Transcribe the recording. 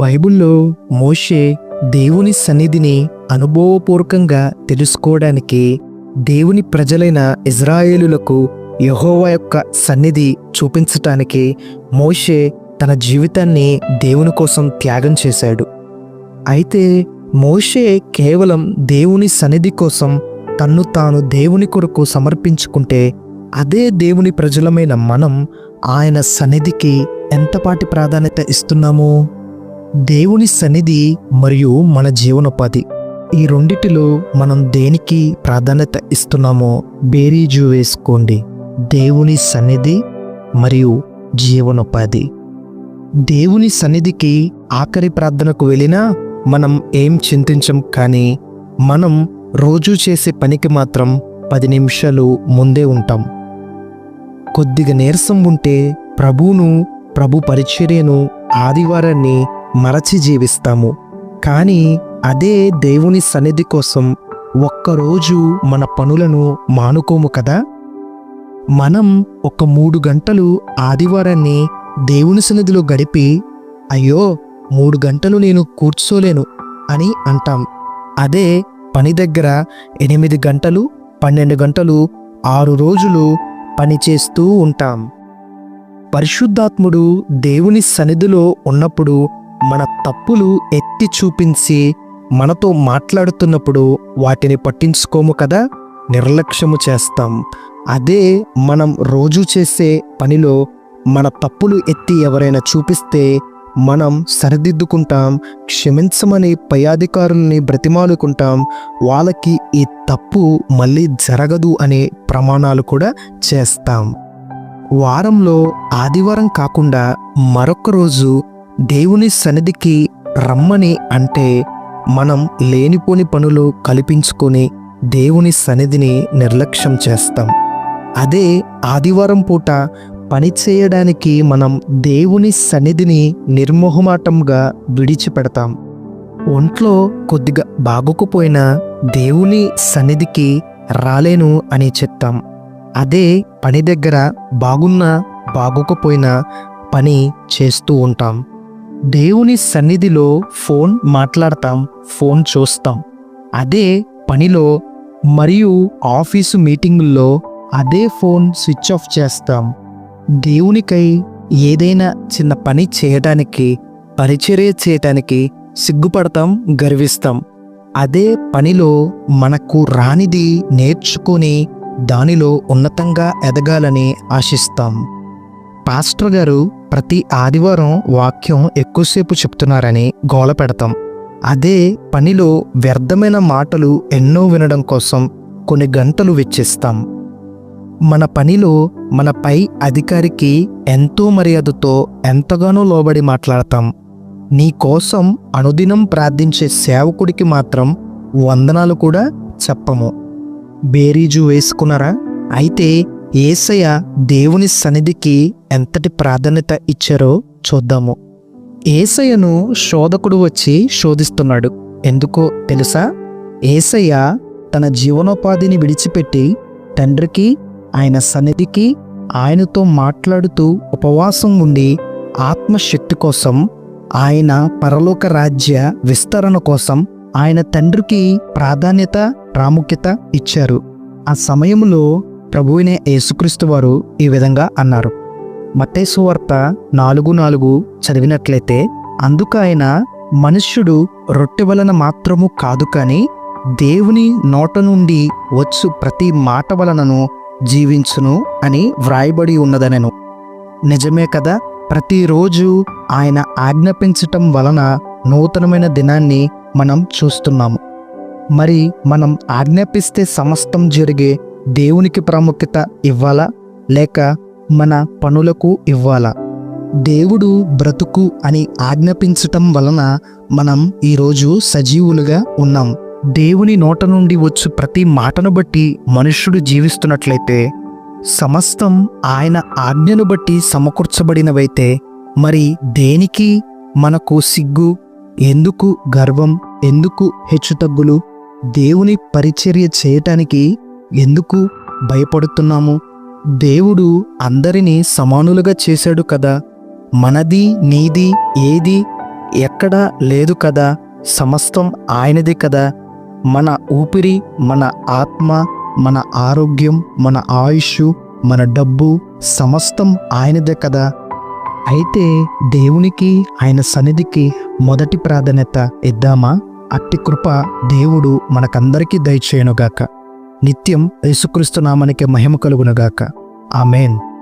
బైబిల్లో మోషే దేవుని సన్నిధిని అనుభవపూర్వకంగా తెలుసుకోవడానికి దేవుని ప్రజలైన ఇజ్రాయేలులకు యెహోవా యొక్క సన్నిధి చూపించటానికి మోషే తన జీవితాన్ని దేవుని కోసం త్యాగం చేశాడు. అయితే మోషే కేవలం దేవుని సన్నిధి కోసం తన్ను తాను దేవుని కొరకు సమర్పించుకుంటే, అదే దేవుని ప్రజలమైన మనం ఆయన సన్నిధికి ఎంతపాటి ప్రాధాన్యత ఇస్తున్నాము? దేవుని సన్నిధి మరియు మన జీవనోపాధి, ఈ రెండిటిలో మనం దేనికి ప్రాధాన్యత ఇస్తున్నామో బేరీజు వేసుకోండి. దేవుని సన్నిధి మరియు జీవనోపాధి. దేవుని సన్నిధికి ఆఖరి ప్రార్థనకు వెళ్ళినా మనం ఏం చింతించం, కానీ మనం రోజు చేసే పనికి మాత్రం 10 నిమిషాలు ముందే ఉంటాం. కొద్దిగా నీరసం ఉంటే ప్రభు పరిచర్యను, ఆదివారాన్ని మరచి జీవిస్తాము. కానీ అదే దేవుని సన్నిధి కోసం ఒక్కరోజు మన పనులను మానుకోము కదా. మనం ఒక 3 గంటలు ఆదివారాన్ని దేవుని సన్నిధిలో గడిపి, అయ్యో 3 గంటలు నేను కూర్చోలేను అని అంటాం. అదే పని దగ్గర 8 గంటలు, 12 గంటలు, 6 రోజులు పని చేస్తూ ఉంటాం. పరిశుద్ధాత్ముడు దేవుని సన్నిధిలో ఉన్నప్పుడు మన తప్పులు ఎత్తి చూపించి మనతో మాట్లాడుతున్నప్పుడు వాటిని పట్టించుకోము కదా, నిర్లక్ష్యము చేస్తాం. అదే మనం రోజు చేసే పనిలో మన తప్పులు ఎత్తి ఎవరైనా చూపిస్తే మనం సరిదిద్దుకుంటాం, క్షమించమని పై అధికారుల్ని బ్రతిమాలుకుంటాం, వాళ్ళకి ఈ తప్పు మళ్ళీ జరగదు అనే ప్రమాణాలు కూడా చేస్తాం. వారంలో ఆదివారం కాకుండా మరొక రోజు దేవుని సన్నిధికి రమ్మని అంటే మనం లేనిపోని పనులు కల్పించుకొని దేవుని సన్నిధిని నిర్లక్ష్యం చేస్తాం. అదే ఆదివారం పూట పని చేయడానికి మనం దేవుని సన్నిధిని నిర్మోహమాటంగా విడిచిపెడతాం. ఒంట్లో కొద్దిగా బాగోకపోయినా దేవుని సన్నిధికి రాలేను అని చెప్తాం. అదే పని దగ్గర బాగున్నా బాగోకపోయినా పని చేస్తూ ఉంటాం. దేవుని సన్నిధిలో ఫోన్ మాట్లాడతాం, ఫోన్ చూస్తాం. అదే పనిలో మరియు ఆఫీసు మీటింగుల్లో అదే ఫోన్ స్విచ్ ఆఫ్ చేస్తాం. దేవునికై ఏదైనా చిన్న పని చేయటానికి, పరిచర్య చేయటానికి సిగ్గుపడతాం, గర్విస్తాం. అదే పనిలో మనకు రానిది నేర్చుకొని దానిలో ఉన్నతంగా ఎదగాలని ఆశిస్తాం. పాస్టర్ గారు ప్రతి ఆదివారం వాక్యం ఎక్కువసేపు చెప్తున్నారని గోల పెడతాం. అదే పనిలో వ్యర్థమైన మాటలు ఎన్నో వినడం కోసం కొన్ని గంటలు వెచ్చిస్తాం. మన పనిలో మన పై అధికారికి ఎంతో మర్యాదతో ఎంతగానో లోబడి మాట్లాడతాం. నీ కోసం అనుదినం ప్రార్థించే సేవకుడికి మాత్రం వందనాలు కూడా చెప్పము. బేరీజు వేసుకున్నారా? అయితే యేసయ్య దేవుని సన్నిధికి ఎంతటి ప్రాధాన్యత ఇచ్చారో చూద్దాము. యేసయ్యను శోధకుడు వచ్చి శోధిస్తున్నాడు. ఎందుకో తెలుసా? యేసయ్య తన జీవనోపాధిని విడిచిపెట్టి తండ్రికి, ఆయన సన్నిధికి, ఆయనతో మాట్లాడుతూ ఉపవాసం ఉండి ఆత్మశక్తి కోసం, ఆయన పరలోక రాజ్య విస్తరణ కోసం ఆయన తండ్రికి ప్రాముఖ్యత ఇచ్చారు. ఆ సమయంలో ప్రభువైన యేసుక్రీస్తు వారు ఈ విధంగా అన్నారు. మత్తయి సువార్త 4:4 చదివినట్లయితే, అందుకు ఆయన, మనుష్యుడు రొట్టె వలన మాత్రము కాదు కానీ దేవుని నోట నుండి వచ్చు ప్రతి మాట వలనను జీవించును అని వ్రాయబడి ఉన్నదనెను. నిజమే కదా. ప్రతిరోజు ఆయన ఆజ్ఞాపించటం వలన నూతనమైన దినాన్ని మనం చూస్తున్నాము. మరి మనం ఆజ్ఞాపిస్తే సమస్తం జరిగే దేవునికి ప్రాముఖ్యత ఇవ్వాలా, లేక మన పనులకు ఇవ్వాలా? దేవుడు బ్రతుకు అని ఆజ్ఞాపించటం వలన మనం ఈరోజు సజీవులుగా ఉన్నాం. దేవుని నోట నుండి వచ్చు ప్రతి మాటను బట్టి మనుష్యుడు జీవిస్తున్నట్లయితే, సమస్తం ఆయన ఆజ్ఞను బట్టి సమకూర్చబడినవైతే, మరి దేనికి మనకు సిగ్గు? ఎందుకు గర్వం? ఎందుకు హెచ్చుతగ్గులు? దేవుని పరిచర్య చేయటానికి ఎందుకు భయపడుతున్నాము? దేవుడు అందరినీ సమానులుగా చేశాడు కదా. మనది నీది ఏది ఎక్కడా లేదు కదా, సమస్తం ఆయనదే కదా. మన ఊపిరి, మన ఆత్మ, మన ఆరోగ్యం, మన ఆయుష్, మన డబ్బు సమస్తం ఆయనదే కదా. అయితే దేవునికి, ఆయన సన్నిధికి మొదటి ప్రాధాన్యత ఇద్దామా? అట్టి కృప దేవుడు మనకందరికీ దయచేయునుగాక. నిత్యం యేసుక్రీస్తు నామమునకే మహిమ కలుగునుగాక. ఆమేన్.